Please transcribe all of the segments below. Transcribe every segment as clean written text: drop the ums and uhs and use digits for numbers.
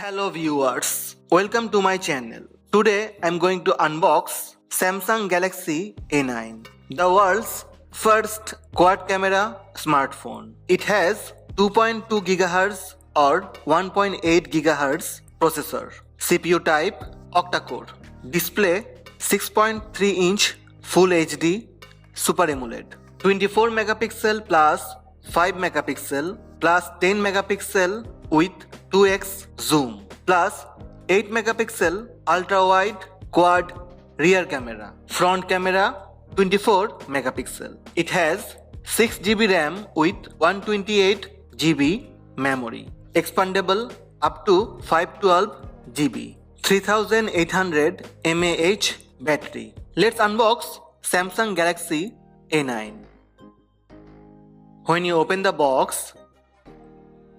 Hello viewers, welcome to my channel. Today I'm going to unbox Samsung Galaxy A9, the world's first quad camera smartphone. It has 2.2 GHz or 1.8 GHz processor, CPU type octa-core, display 6.3 inch Full HD Super AMOLED, 24 megapixel plus 5 megapixel plus 10 megapixel with 2x zoom plus 8 megapixel ultra wide quad rear camera, front camera 24 megapixel. It has 6 GB RAM with 128 GB memory, expandable up to 512 GB, 3800 mAh battery. Let's unbox Samsung Galaxy A9. When you open the box,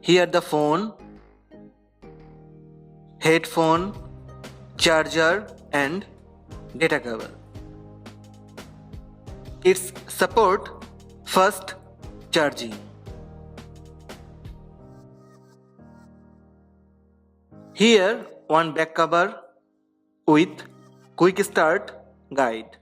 here the phone, headphone, charger and data cable. Its support fast charging. Here one back cover with quick start guide.